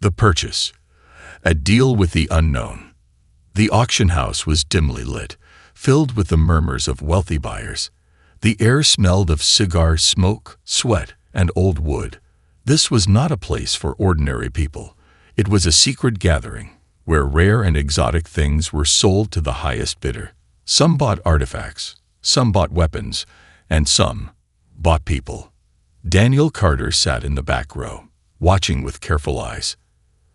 The purchase. A deal with the unknown. The auction house was dimly lit, filled with the murmurs of wealthy buyers. The air smelled of cigar smoke, sweat, and old wood. This was not a place for ordinary people. It was a secret gathering, where rare and exotic things were sold to the highest bidder. Some bought artifacts, some bought weapons, and some bought people. Daniel Carter sat in the back row, watching with careful eyes.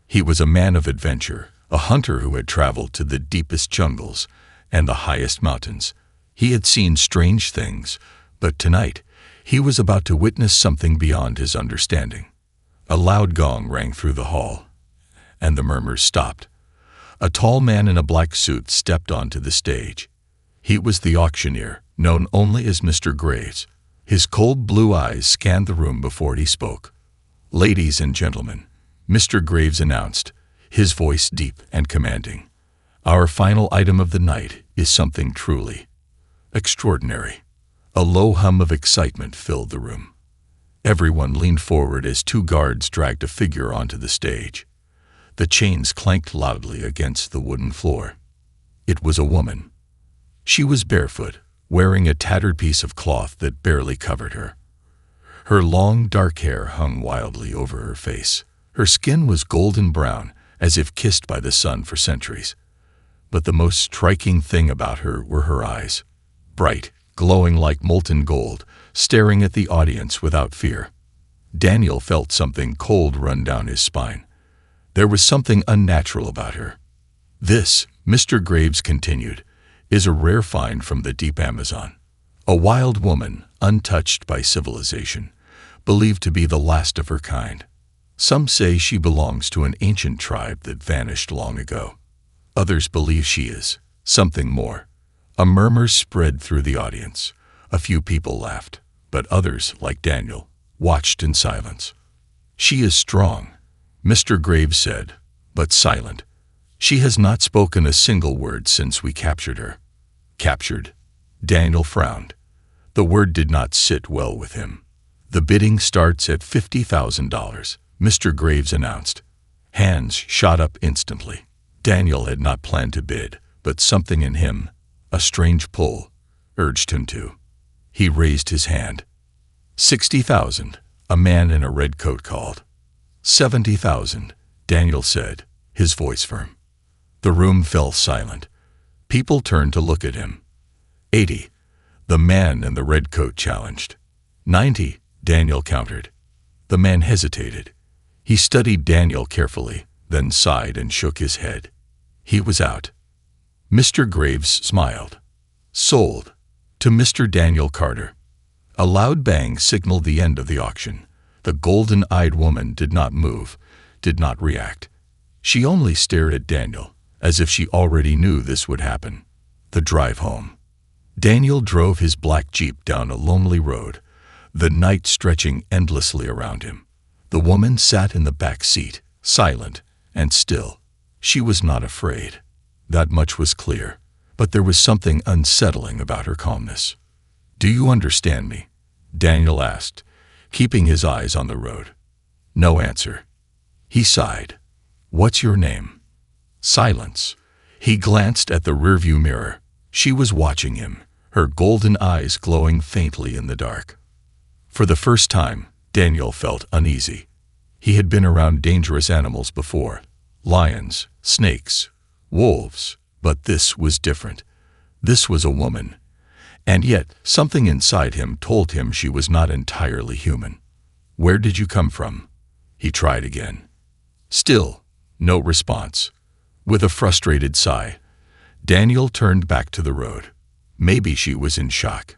He was a man of adventure, a hunter who had traveled to the deepest jungles and the highest mountains. He had seen strange things, but tonight he was about to witness something beyond his understanding. A loud gong rang through the hall, and the murmurs stopped. A tall man in a black suit stepped onto the stage. He was the auctioneer, known only as Mr. Graves. His cold blue eyes scanned the room before he spoke. "Ladies and gentlemen," Mr. Graves announced, his voice deep and commanding, "our final item of the night is something truly extraordinary." A low hum of excitement filled the room. Everyone leaned forward as two guards dragged a figure onto the stage. The chains clanked loudly against the wooden floor. It was a woman. She was barefoot, wearing a tattered piece of cloth that barely covered her. Her long, dark hair hung wildly over her face. Her skin was golden brown, as if kissed by the sun for centuries. But the most striking thing about her were her eyes, bright, glowing like molten gold, staring at the audience without fear. Daniel felt something cold run down his spine. There was something unnatural about her. "This," Mr. Graves continued, "is a rare find from the deep Amazon. A wild woman, untouched by civilization, believed to be the last of her kind. Some say she belongs to an ancient tribe that vanished long ago. Others believe she is something more." A murmur spread through the audience. A few people laughed, but others, like Daniel, watched in silence. "She is strong," Mr. Graves said, "but silent. She has not spoken a single word since we captured her." "Captured?" Daniel frowned. The word did not sit well with him. "The bidding starts at $50,000, Mr. Graves announced. Hands shot up instantly. Daniel had not planned to bid, but something in him, a strange pull, urged him to. He raised his hand. "60,000, a man in a red coat called. "70,000, Daniel said, his voice firm. The room fell silent. People turned to look at him. 80, the man in the red coat challenged. 90, Daniel countered. The man hesitated. He studied Daniel carefully, then sighed and shook his head. He was out. Mr. Graves smiled. "Sold, to Mr. Daniel Carter." A loud bang signaled the end of the auction. The golden-eyed woman did not move, did not react. She only stared at Daniel, as if she already knew this would happen. The drive home. Daniel drove his black Jeep down a lonely road, the night stretching endlessly around him. The woman sat in the back seat, silent and still. She was not afraid. That much was clear, but there was something unsettling about her calmness. "Do you understand me?" Daniel asked, keeping his eyes on the road. No answer. He sighed. "What's your name?" Silence. He glanced at the rearview mirror. She was watching him, her golden eyes glowing faintly in the dark. For the first time, Daniel felt uneasy. He had been around dangerous animals before, lions, snakes, wolves, but this was different. This was a woman. And yet, something inside him told him she was not entirely human. "Where did you come from?" He tried again. Still, no response. With a frustrated sigh, Daniel turned back to the road. Maybe she was in shock.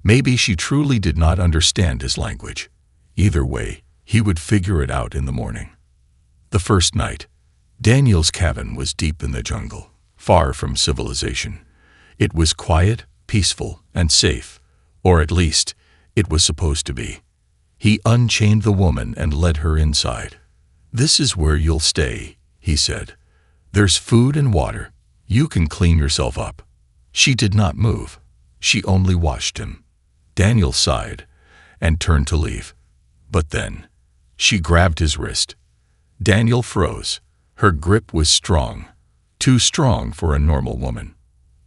Maybe she truly did not understand his language. Either way, he would figure it out in the morning. The first night, Daniel's cabin was deep in the jungle, far from civilization. It was quiet, peaceful, and safe, or at least, it was supposed to be. He unchained the woman and led her inside. "This is where you'll stay," he said. "There's food and water. You can clean yourself up." She did not move. She only watched him. Daniel sighed and turned to leave. But then, she grabbed his wrist. Daniel froze. Her grip was strong, too strong for a normal woman.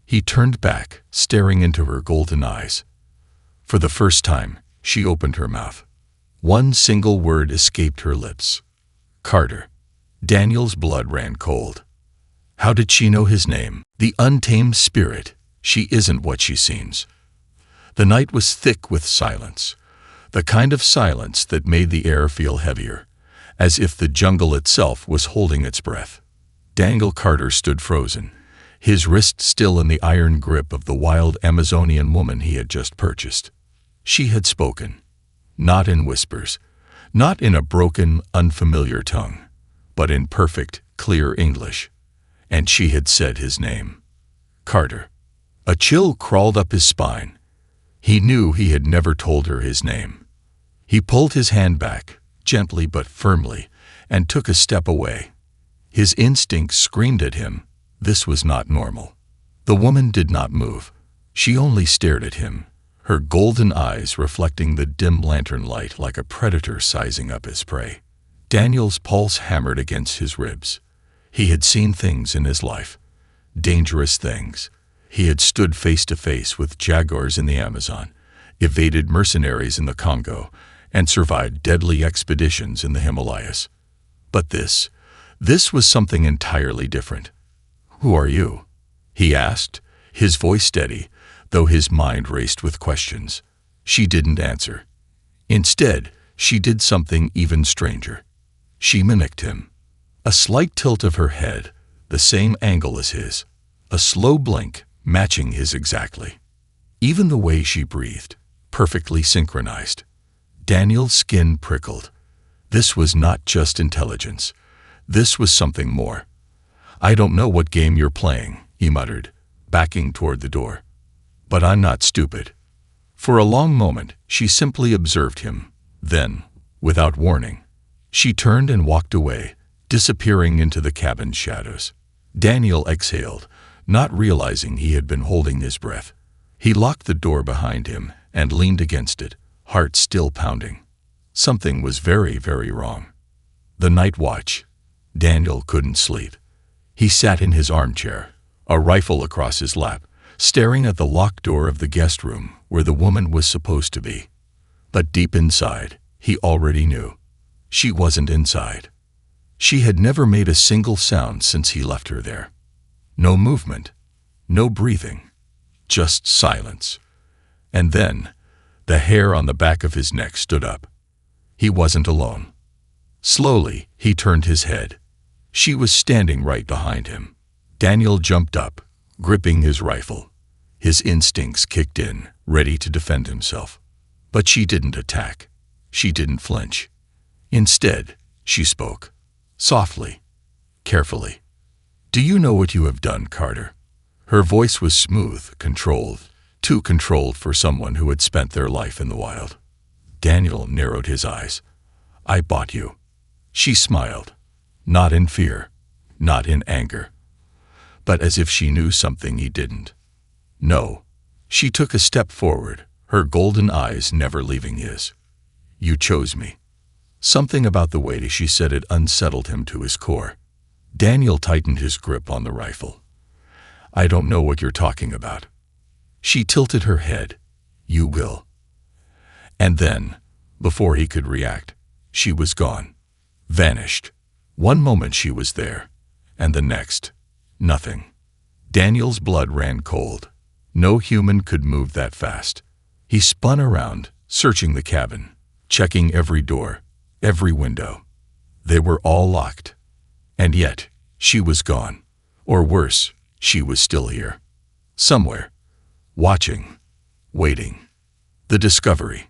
He turned back, staring into her golden eyes. For the first time, she opened her mouth. One single word escaped her lips. Carter. Daniel's blood ran cold. How did she know his name? The untamed spirit. She isn't what she seems. The night was thick with silence, the kind of silence that made the air feel heavier, as if the jungle itself was holding its breath. Daniel Carter stood frozen, his wrist still in the iron grip of the wild Amazonian woman he had just purchased. She had spoken, not in whispers, not in a broken, unfamiliar tongue, but in perfect, clear English. And she had said his name. Carter. A chill crawled up his spine. He knew he had never told her his name. He pulled his hand back, gently but firmly, and took a step away. His instincts screamed at him. This was not normal. The woman did not move. She only stared at him, her golden eyes reflecting the dim lantern light like a predator sizing up his prey. Daniel's pulse hammered against his ribs. He had seen things in his life, dangerous things. He had stood face to face with jaguars in the Amazon, evaded mercenaries in the Congo, and survived deadly expeditions in the Himalayas. But this was something entirely different. "Who are you?" he asked, his voice steady, though his mind raced with questions. She didn't answer. Instead, she did something even stranger. She mimicked him. A slight tilt of her head, the same angle as his, a slow blink, matching his exactly. Even the way she breathed, perfectly synchronized. Daniel's skin prickled. This was not just intelligence. This was something more. "I don't know what game you're playing," he muttered, backing toward the door. "But I'm not stupid." For a long moment, she simply observed him. Then, without warning, she turned and walked away, disappearing into the cabin's shadows. Daniel exhaled, not realizing he had been holding his breath. He locked the door behind him and leaned against it, heart still pounding. Something was very, very wrong. The night watch. Daniel couldn't sleep. He sat in his armchair, a rifle across his lap, staring at the locked door of the guest room where the woman was supposed to be. But deep inside, he already knew. She wasn't inside. She had never made a single sound since he left her there. No movement, no breathing, just silence. And then, the hair on the back of his neck stood up. He wasn't alone. Slowly, he turned his head. She was standing right behind him. Daniel jumped up, gripping his rifle. His instincts kicked in, ready to defend himself. But she didn't attack. She didn't flinch. Instead, she spoke. Softly, carefully. "Do you know what you have done, Carter?" Her voice was smooth, controlled, too controlled for someone who had spent their life in the wild. Daniel narrowed his eyes. "I bought you." She smiled, not in fear, not in anger, but as if she knew something he didn't. "No." She took a step forward, her golden eyes never leaving his. "You chose me." Something about the way she said it unsettled him to his core. Daniel tightened his grip on the rifle. "I don't know what you're talking about." She tilted her head. "You will." And then, before he could react, she was gone. Vanished. One moment she was there, and the next, nothing. Daniel's blood ran cold. No human could move that fast. He spun around, searching the cabin, checking every door, every window. They were all locked. And yet, she was gone. Or worse, she was still here. Somewhere. Watching. Waiting. The discovery.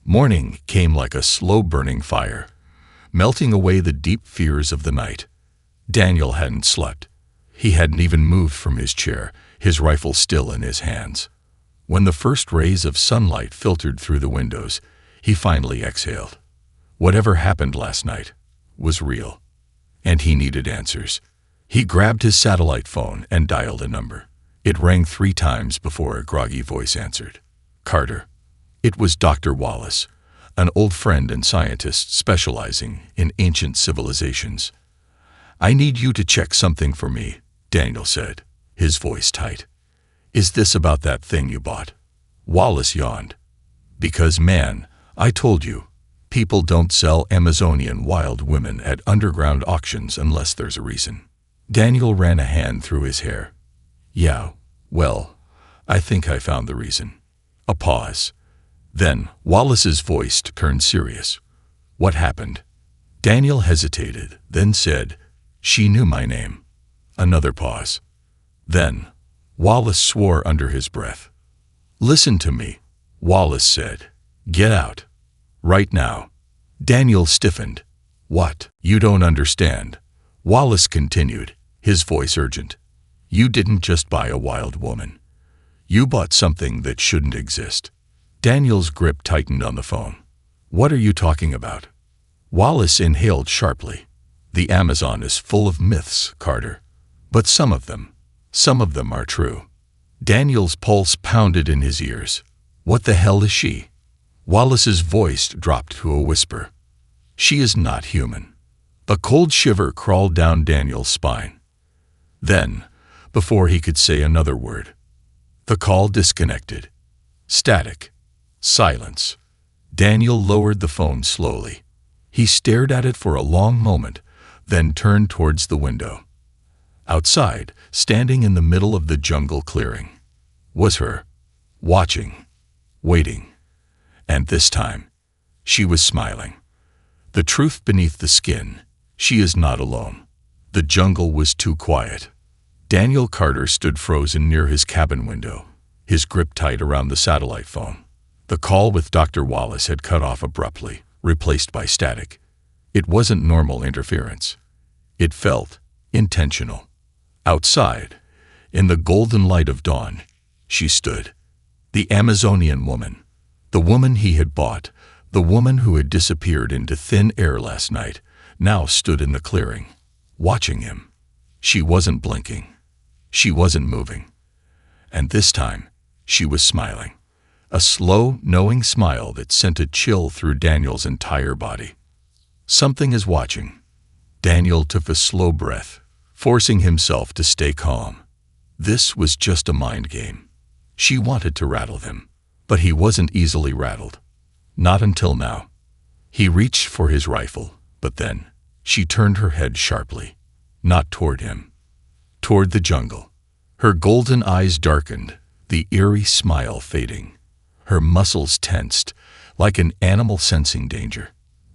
Morning came like a slow-burning fire, melting away the deep fears of the night. Daniel hadn't slept. He hadn't even moved from his chair, his rifle still in his hands. When the first rays of sunlight filtered through the windows, he finally exhaled. Whatever happened last night was real, and he needed answers. He grabbed his satellite phone and dialed a number. It rang 3 times before a groggy voice answered. "Carter." It was Dr. Wallace, an old friend and scientist specializing in ancient civilizations. "I need you to check something for me," Daniel said, his voice tight. "Is this about that thing you bought?" Wallace yawned. "Because, man, I told you, people don't sell Amazonian wild women at underground auctions unless there's a reason." Daniel ran a hand through his hair. "Yeah, well, I think I found the reason." A pause. Then Wallace's voice turned serious. "What happened?" Daniel hesitated, then said, "She knew my name." Another pause. Then Wallace swore under his breath. "Listen to me," Wallace said. "Get out. Right now." Daniel stiffened. "What? You don't understand," Wallace continued, his voice urgent. "You didn't just buy a wild woman. You bought something that shouldn't exist." Daniel's grip tightened on the phone. "What are you talking about?" Wallace inhaled sharply. "The Amazon is full of myths, Carter. But some of them are true." Daniel's pulse pounded in his ears. "What the hell is she?" Wallace's voice dropped to a whisper. "She is not human." A cold shiver crawled down Daniel's spine. Then, before he could say another word, the call disconnected. Static. Silence. Daniel lowered the phone slowly. He stared at it for a long moment, then turned towards the window. Outside, standing in the middle of the jungle clearing, was her, watching, waiting. And this time, she was smiling. The truth beneath the skin: she is not alone. The jungle was too quiet. Daniel Carter stood frozen near his cabin window, his grip tight around the satellite phone. The call with Dr. Wallace had cut off abruptly, replaced by static. It wasn't normal interference. It felt intentional. Outside, in the golden light of dawn, she stood. The Amazonian woman. The woman he had bought, the woman who had disappeared into thin air last night, now stood in the clearing, watching him. She wasn't blinking. She wasn't moving. And this time, she was smiling. A slow, knowing smile that sent a chill through Daniel's entire body. Something is watching. Daniel took a slow breath, forcing himself to stay calm. This was just a mind game. She wanted to rattle him, but he wasn't easily rattled. Not until now. He reached for his rifle, but then she turned her head sharply, not toward him, toward the jungle. Her golden eyes darkened, the eerie smile fading. Her muscles tensed, like an animal sensing danger.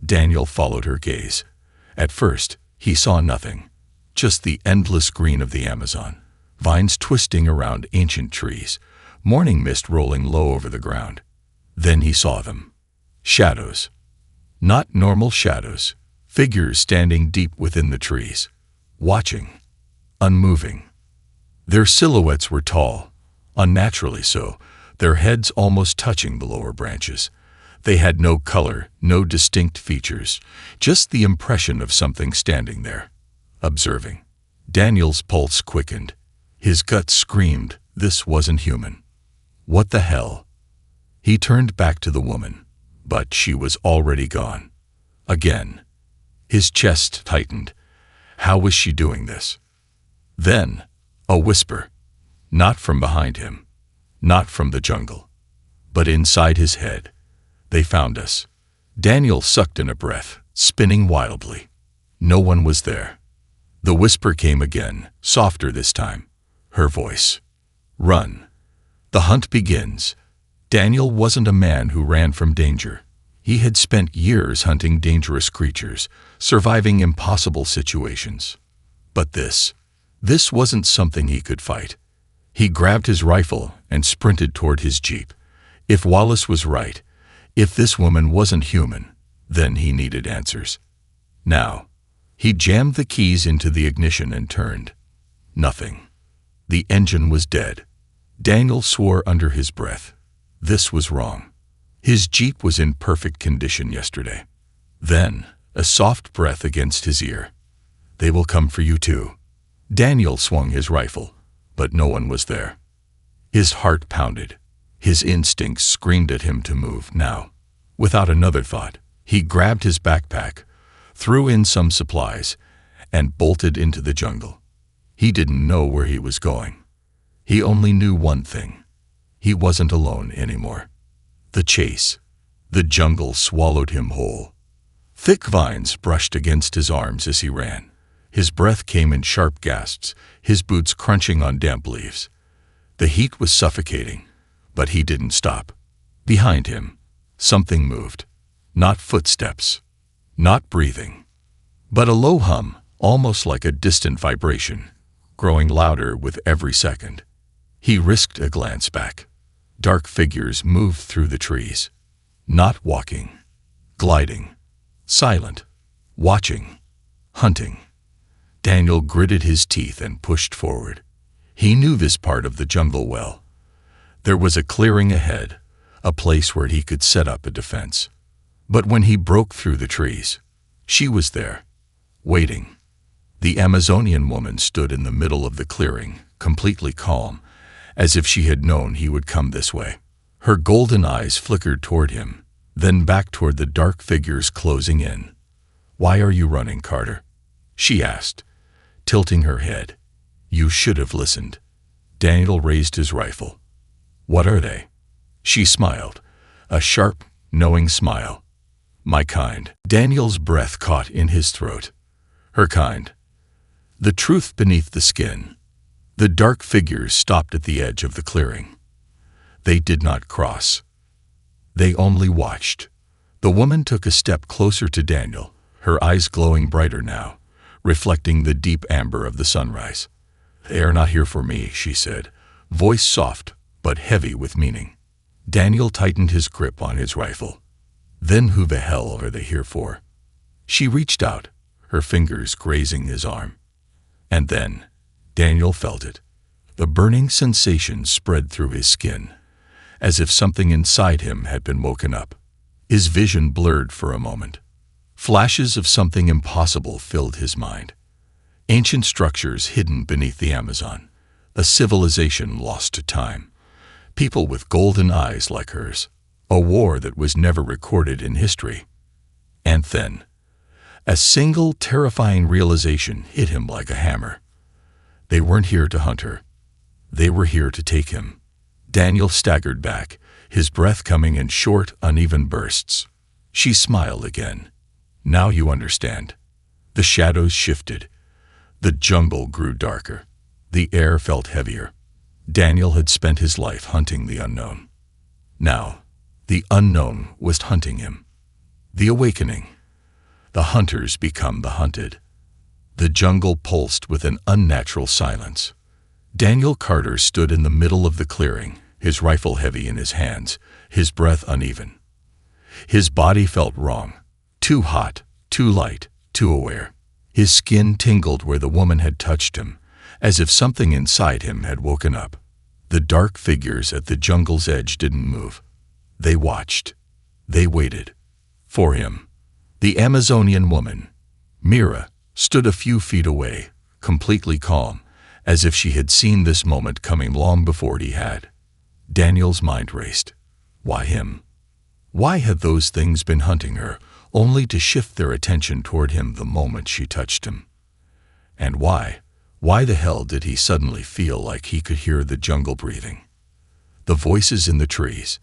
Daniel followed her gaze. At first, he saw nothing, just the endless green of the Amazon, vines twisting around ancient trees, morning mist rolling low over the ground. Then he saw them. Shadows. Not normal shadows, figures standing deep within the trees, watching, unmoving. Their silhouettes were tall, unnaturally so, their heads almost touching the lower branches. They had no color, no distinct features, just the impression of something standing there, observing. Daniel's pulse quickened. His gut screamed, this wasn't human. What the hell? He turned back to the woman, but she was already gone. Again. His chest tightened. How was she doing this? Then, a whisper. Not from behind him. Not from the jungle. But inside his head. They found us. Daniel sucked in a breath, spinning wildly. No one was there. The whisper came again, softer this time. Her voice. Run. The hunt begins. Daniel wasn't a man who ran from danger. He had spent years hunting dangerous creatures, surviving impossible situations. But this wasn't something he could fight. He grabbed his rifle and sprinted toward his jeep. If Wallace was right, if this woman wasn't human, then he needed answers. Now, he jammed the keys into the ignition and turned. Nothing. The engine was dead. Daniel swore under his breath. This was wrong. His jeep was in perfect condition yesterday. Then, a soft breath against his ear. They will come for you too. Daniel swung his rifle, but no one was there. His heart pounded. His instincts screamed at him to move now. Without another thought, he grabbed his backpack, threw in some supplies, and bolted into the jungle. He didn't know where he was going. He only knew one thing. He wasn't alone anymore. The chase, the jungle swallowed him whole. Thick vines brushed against his arms as he ran. His breath came in sharp gasps, his boots crunching on damp leaves. The heat was suffocating, but he didn't stop. Behind him, something moved. Not footsteps, not breathing, but a low hum, almost like a distant vibration, growing louder with every second. He risked a glance back. Dark figures moved through the trees. Not walking, gliding, silent, watching, hunting. Daniel gritted his teeth and pushed forward. He knew this part of the jungle well. There was a clearing ahead, a place where he could set up a defense. But when he broke through the trees, she was there, waiting. The Amazonian woman stood in the middle of the clearing, completely calm, as if she had known he would come this way. Her golden eyes flickered toward him, then back toward the dark figures closing in. "Why are you running, Carter?" she asked, tilting her head. "You should have listened." Daniel raised his rifle. "What are they?" She smiled, a sharp, knowing smile. "My kind." Daniel's breath caught in his throat. Her kind. The truth beneath the skin. The dark figures stopped at the edge of the clearing. They did not cross. They only watched. The woman took a step closer to Daniel, her eyes glowing brighter now, reflecting the deep amber of the sunrise. "They are not here for me," she said, voice soft but heavy with meaning. Daniel tightened his grip on his rifle. "Then who the hell are they here for?" She reached out, her fingers grazing his arm. And then Daniel felt it. The burning sensation spread through his skin, as if something inside him had been woken up. His vision blurred for a moment. Flashes of something impossible filled his mind. Ancient structures hidden beneath the Amazon, a civilization lost to time, people with golden eyes like hers, a war that was never recorded in history. And then, a single terrifying realization hit him like a hammer. They weren't here to hunt her. They were here to take him. Daniel staggered back, his breath coming in short, uneven bursts. She smiled again. "Now you understand." The shadows shifted. The jungle grew darker. The air felt heavier. Daniel had spent his life hunting the unknown. Now, the unknown was hunting him. The awakening. The hunters become the hunted. The jungle pulsed with an unnatural silence. Daniel Carter stood in the middle of the clearing, his rifle heavy in his hands, his breath uneven. His body felt wrong, too hot, too light, too aware. His skin tingled where the woman had touched him, as if something inside him had woken up. The dark figures at the jungle's edge didn't move. They watched. They waited. For him. The Amazonian woman, Mira, stood a few feet away, completely calm, as if she had seen this moment coming long before he had. Daniel's mind raced. Why him? Why had those things been hunting her, only to shift their attention toward him the moment she touched him? And why the hell did he suddenly feel like he could hear the jungle breathing? The voices in the trees.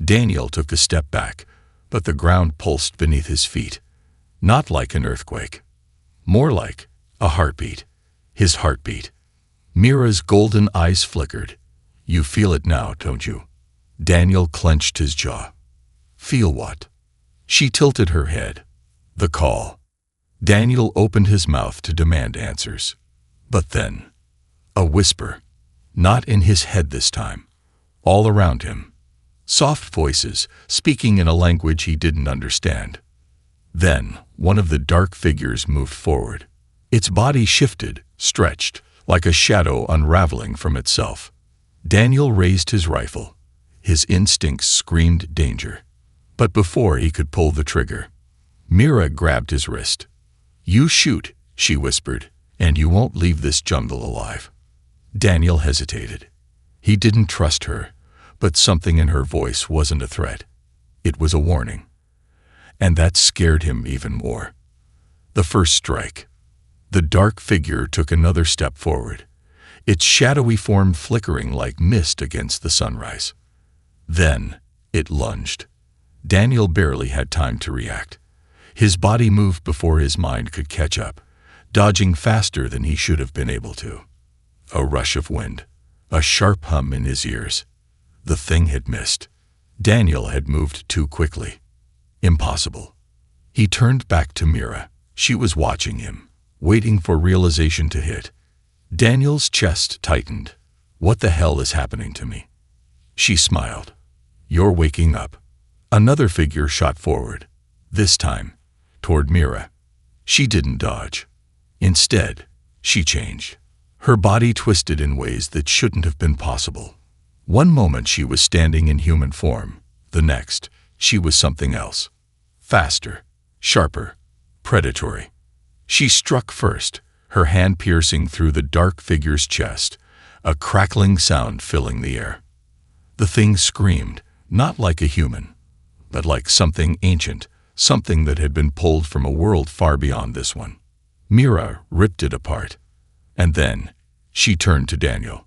Daniel took a step back, but the ground pulsed beneath his feet. Not like an earthquake. More like a heartbeat. His heartbeat. Mira's golden eyes flickered. "You feel it now, don't you?" Daniel clenched his jaw. "Feel what?" She tilted her head. The call. Daniel opened his mouth to demand answers. But then, a whisper. Not in his head this time. All around him. Soft voices, speaking in a language he didn't understand. Then, one of the dark figures moved forward. Its body shifted, stretched, like a shadow unraveling from itself. Daniel raised his rifle. His instincts screamed danger. But before he could pull the trigger, Mira grabbed his wrist. "You shoot," she whispered, "and you won't leave this jungle alive." Daniel hesitated. He didn't trust her, but something in her voice wasn't a threat. It was a warning. and that scared him even more. The first strike. The dark figure took another step forward, its shadowy form flickering like mist against the sunrise. Then it lunged. Daniel barely had time to react. His body moved before his mind could catch up, dodging faster than he should have been able to. A rush of wind, a sharp hum in his ears. The thing had missed. Daniel had moved too quickly. Impossible. He turned back to Mira. She was watching him, waiting for realization to hit. Daniel's chest tightened. What the hell is happening to me? She smiled. You're waking up. Another figure shot forward, this time toward Mira. She didn't dodge. Instead, she changed. Her body twisted in ways that shouldn't have been possible. One moment she was standing in human form. The next, she was something else. Faster, sharper, predatory. She struck first, her hand piercing through the dark figure's chest, a crackling sound filling the air. The thing screamed, not like a human, but like something ancient, something that had been pulled from a world far beyond this one. Mira ripped it apart. And then, she turned to Daniel.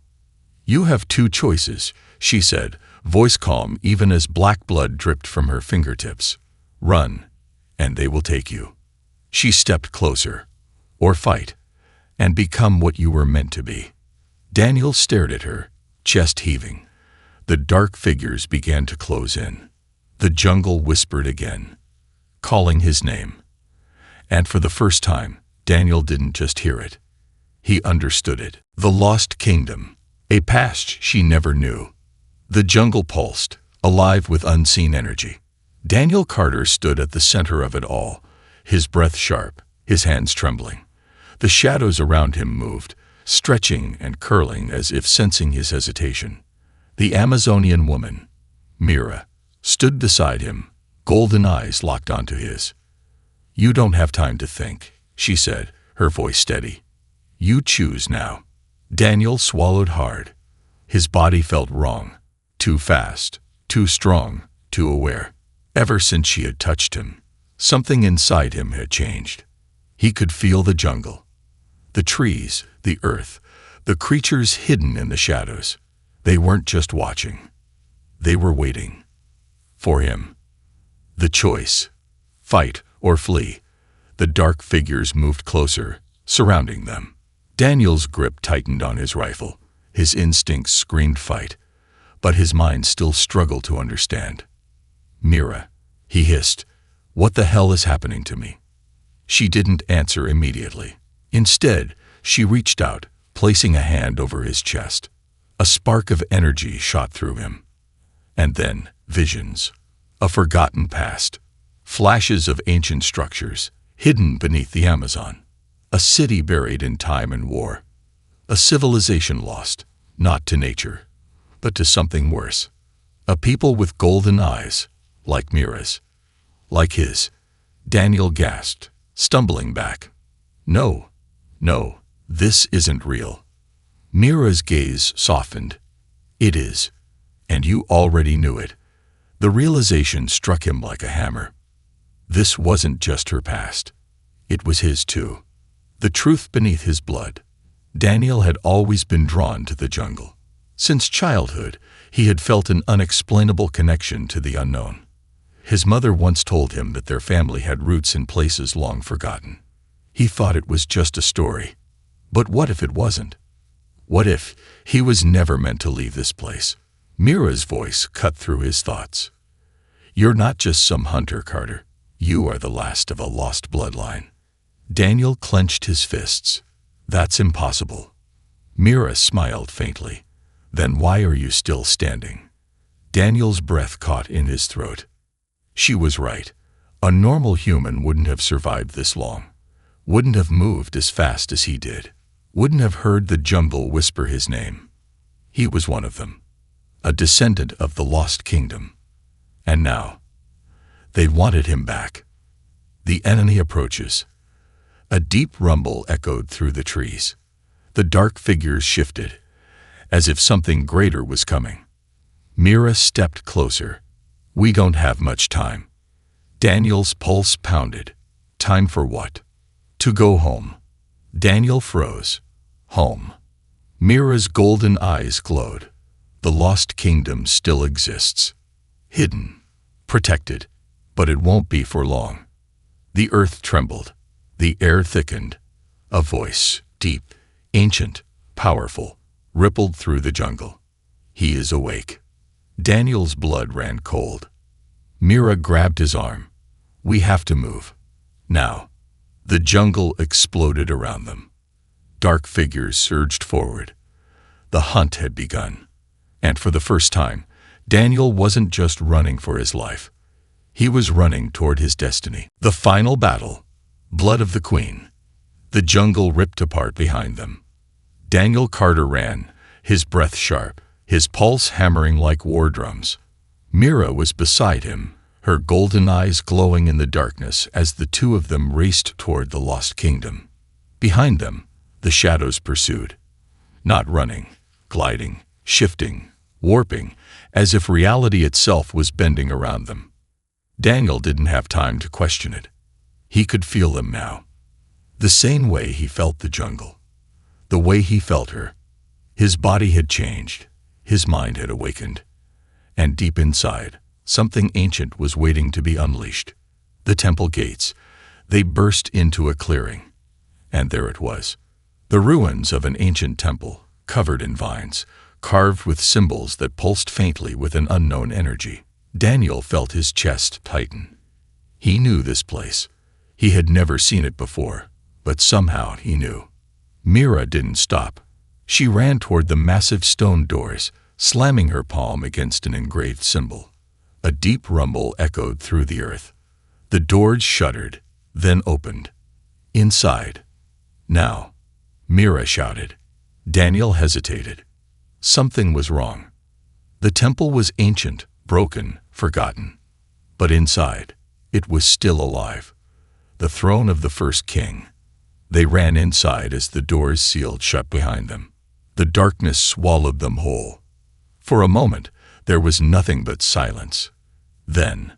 You have two choices, she said, voice calm even as black blood dripped from her fingertips. Run, and they will take you. She stepped closer. Or fight, and become what you were meant to be. Daniel stared at her, chest heaving. The dark figures began to close in. The jungle whispered again, calling his name. And for the first time, Daniel didn't just hear it. He understood it. The Lost Kingdom, a past she never knew. The jungle pulsed, alive with unseen energy. Daniel Carter stood at the center of it all, his breath sharp, his hands trembling. The shadows around him moved, stretching and curling as if sensing his hesitation. The Amazonian woman, Mira, stood beside him, golden eyes locked onto his. You don't have time to think, she said, her voice steady. You choose now. Daniel swallowed hard. His body felt wrong. Too fast, too strong, too aware. Ever since she had touched him, something inside him had changed. He could feel the jungle. The trees, the earth, the creatures hidden in the shadows. They weren't just watching. They were waiting. For him. The choice. Fight or flee. The dark figures moved closer, surrounding them. Daniel's grip tightened on his rifle. His instincts screamed fight, but his mind still struggled to understand. Mira, he hissed, what the hell is happening to me? She didn't answer immediately. Instead, she reached out, placing a hand over his chest. A spark of energy shot through him. And then, visions. A forgotten past. Flashes of ancient structures, hidden beneath the Amazon. A city buried in time and war. A civilization lost, not to nature, but to something worse. A people with golden eyes, like Mira's. Like his. Daniel gasped, stumbling back. No, this isn't real. Mira's gaze softened. It is. And you already knew it. The realization struck him like a hammer. This wasn't just her past. It was his too. The truth beneath his blood. Daniel had always been drawn to the jungle. Since childhood, he had felt an unexplainable connection to the unknown. His mother once told him that their family had roots in places long forgotten. He thought it was just a story. But what if it wasn't? What if he was never meant to leave this place? Mira's voice cut through his thoughts. You're not just some hunter, Carter. You are the last of a lost bloodline. Daniel clenched his fists. That's impossible. Mira smiled faintly. Then why are you still standing? Daniel's breath caught in his throat. She was right. A normal human wouldn't have survived this long. Wouldn't have moved as fast as he did. Wouldn't have heard the jungle whisper his name. He was one of them. A descendant of the Lost Kingdom. And now, they wanted him back. The enemy approaches. A deep rumble echoed through the trees. The dark figures shifted, as if something greater was coming. Mira stepped closer. We don't have much time. Daniel's pulse pounded. Time for what? To go home. Daniel froze. Home. Mira's golden eyes glowed. The lost kingdom still exists. Hidden. Protected. But it won't be for long. The earth trembled. The air thickened. A voice, deep, ancient, powerful, rippled through the jungle. He is awake. Daniel's blood ran cold. Mira grabbed his arm. We have to move. Now. The jungle exploded around them. Dark figures surged forward. The hunt had begun. And for the first time, Daniel wasn't just running for his life. He was running toward his destiny. The final battle. Blood of the Queen. The jungle ripped apart behind them. Daniel Carter ran, his breath sharp, his pulse hammering like war drums. Mira was beside him, her golden eyes glowing in the darkness as the two of them raced toward the lost kingdom. Behind them, the shadows pursued. Not running, gliding, shifting, warping, as if reality itself was bending around them. Daniel didn't have time to question it. He could feel them now. The same way he felt the jungle. The way he felt her. His body had changed. His mind had awakened. And deep inside, something ancient was waiting to be unleashed. The temple gates. They burst into a clearing. And there it was. The ruins of an ancient temple, covered in vines, carved with symbols that pulsed faintly with an unknown energy. Daniel felt his chest tighten. He knew this place. He had never seen it before, but somehow he knew. Mira didn't stop. She ran toward the massive stone doors, slamming her palm against an engraved symbol. A deep rumble echoed through the earth. The doors shuddered, then opened. Inside. Now. Mira shouted. Daniel hesitated. Something was wrong. The temple was ancient, broken, forgotten. But inside, it was still alive. The throne of the first king. They ran inside as the doors sealed shut behind them. The darkness swallowed them whole. For a moment, there was nothing but silence. Then,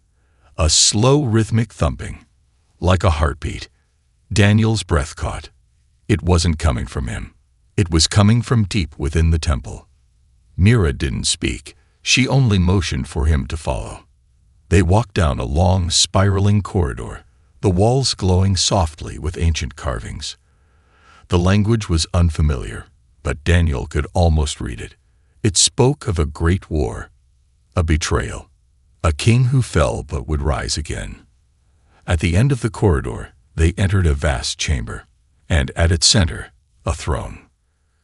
a slow rhythmic thumping, like a heartbeat. Daniel's breath caught. It wasn't coming from him. It was coming from deep within the temple. Mira didn't speak. She only motioned for him to follow. They walked down a long, spiraling corridor, the walls glowing softly with ancient carvings. The language was unfamiliar, but Daniel could almost read it. It spoke of a great war, a betrayal, a king who fell but would rise again. At the end of the corridor, they entered a vast chamber, and at its center, a throne,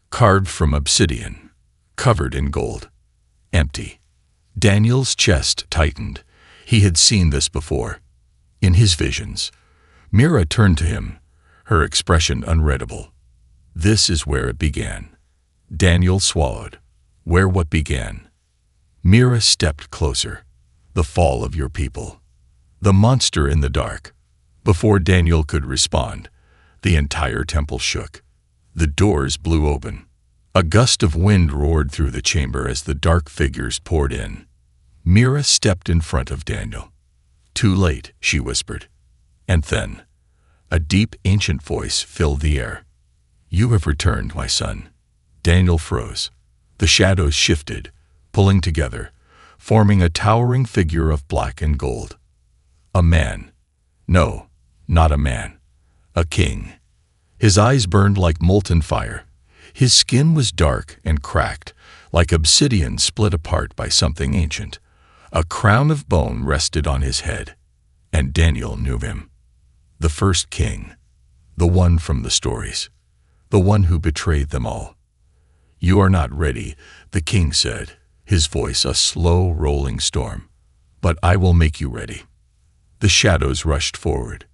carved from obsidian, covered in gold, empty. Daniel's chest tightened. He had seen this before. In his visions, Mira turned to him, her expression unreadable. This is where it began. Daniel swallowed. Where what began? Mira stepped closer. The fall of your people. The monster in the dark. Before Daniel could respond, the entire temple shook. The doors blew open. A gust of wind roared through the chamber as the dark figures poured in. Mira stepped in front of Daniel. Too late, she whispered. And then, a deep, ancient voice filled the air. You have returned, my son. Daniel froze. The shadows shifted, pulling together, forming a towering figure of black and gold. A man. No, not a man. A king. His eyes burned like molten fire. His skin was dark and cracked, like obsidian split apart by something ancient. A crown of bone rested on his head, and Daniel knew him. The first king, the one from the stories, the one who betrayed them all. You are not ready, the king said, his voice a slow rolling storm. But I will make you ready. The shadows rushed forward.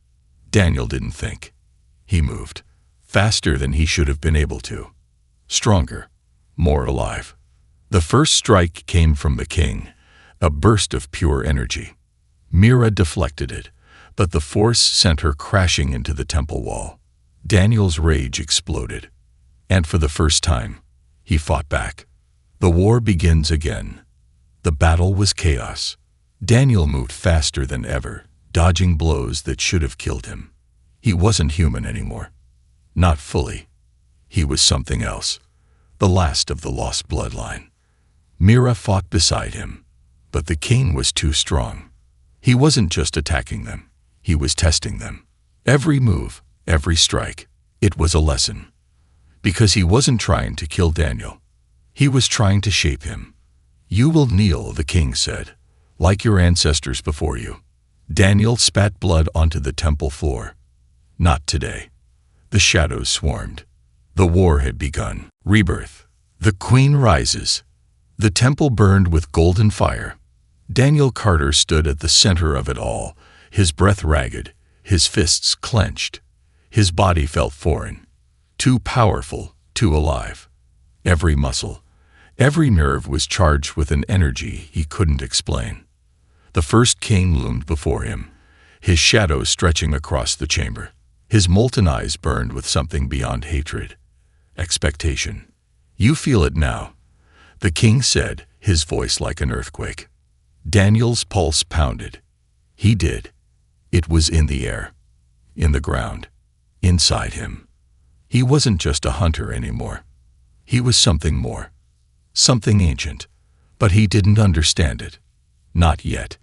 Daniel didn't think. He moved, faster than he should have been able to. Stronger, more alive. The first strike came from the king, a burst of pure energy. Mira deflected it, but the force sent her crashing into the temple wall. Daniel's rage exploded, and for the first time, he fought back. The war begins again. The battle was chaos. Daniel moved faster than ever, dodging blows that should have killed him. He wasn't human anymore. Not fully. He was something else, the last of the lost bloodline. Mira fought beside him, but the king was too strong. He wasn't just attacking them, he was testing them. Every move, every strike, it was a lesson. Because he wasn't trying to kill Daniel. He was trying to shape him. "You will kneel," the king said, "like your ancestors before you." Daniel spat blood onto the temple floor. Not today. The shadows swarmed. The war had begun. Rebirth. The queen rises. The temple burned with golden fire. Daniel Carter stood at the center of it all, his breath ragged, his fists clenched. His body felt foreign. Too powerful, too alive. Every muscle, every nerve was charged with an energy he couldn't explain. The first king loomed before him, his shadow stretching across the chamber. His molten eyes burned with something beyond hatred. Expectation. "You feel it now," the king said, his voice like an earthquake. Daniel's pulse pounded. He did. It was in the air, in the ground, inside him. He wasn't just a hunter anymore. He was something more, something ancient, but he didn't understand it. Not yet.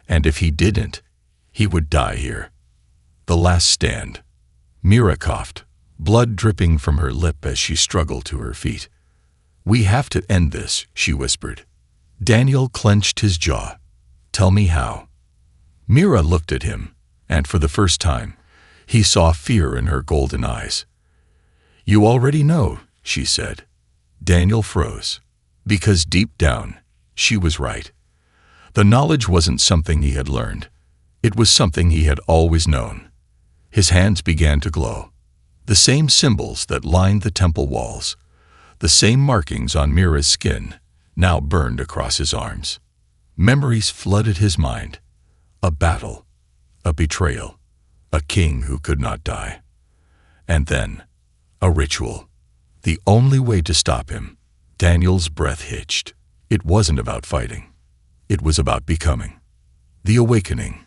And if he didn't, he would die here. The last stand. Mira coughed, blood dripping from her lip as she struggled to her feet. "We have to end this," she whispered. Daniel clenched his jaw. "Tell me how." Mira looked at him, and for the first time, he saw fear in her golden eyes. "You already know," she said. Daniel froze, because deep down, she was right. The knowledge wasn't something he had learned. It was something he had always known. His hands began to glow. The same symbols that lined the temple walls, the same markings on Mira's skin, now burned across his arms. Memories flooded his mind. A battle, a betrayal, a king who could not die. And then, a ritual. The only way to stop him. Daniel's breath hitched. It wasn't about fighting. It was about becoming. The awakening.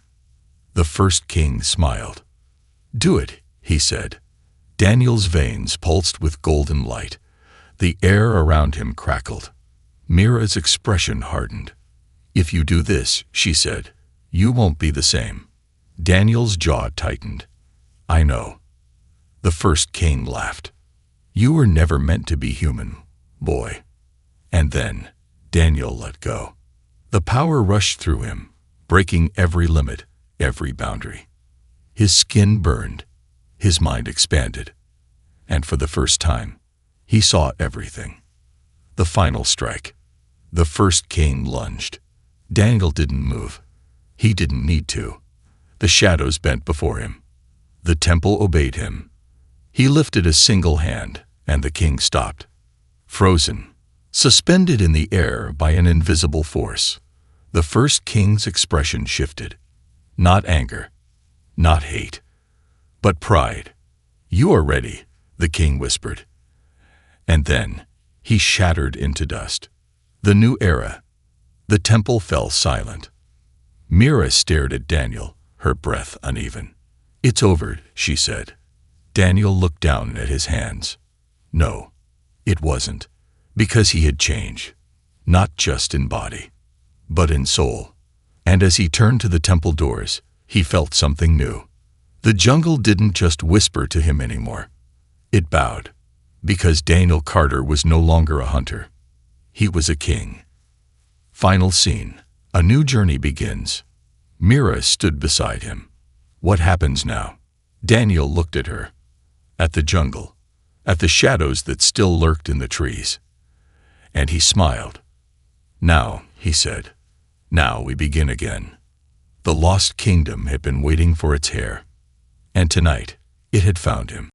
The first king smiled. "Do it," he said. Daniel's veins pulsed with golden light. The air around him crackled. Mira's expression hardened. "If you do this," she said, "you won't be the same." Daniel's jaw tightened. "I know." The first king laughed. "You were never meant to be human, boy." And then Daniel let go. The power rushed through him, breaking every limit, every boundary. His skin burned, his mind expanded, and for the first time, he saw everything. The final strike. The first king lunged. Daniel didn't move. He didn't need to. The shadows bent before him. The temple obeyed him. He lifted a single hand, and the king stopped. Frozen, suspended in the air by an invisible force. The first king's expression shifted. Not anger, not hate, but pride. "You are ready," the king whispered. And then he shattered into dust. The new era. The temple fell silent. Mira stared at Daniel, her breath uneven. "It's over," she said. Daniel looked down at his hands. No, it wasn't, because he had changed, not just in body, but in soul. And as he turned to the temple doors, he felt something new. The jungle didn't just whisper to him anymore. It bowed, because Daniel Carter was no longer a hunter. He was a king. Final scene. A new journey begins. Mira stood beside him. What happens now? Daniel looked at her, at the jungle, at the shadows that still lurked in the trees. And he smiled. "Now," he said, "now we begin again." The lost kingdom had been waiting for its heir. And tonight, it had found him.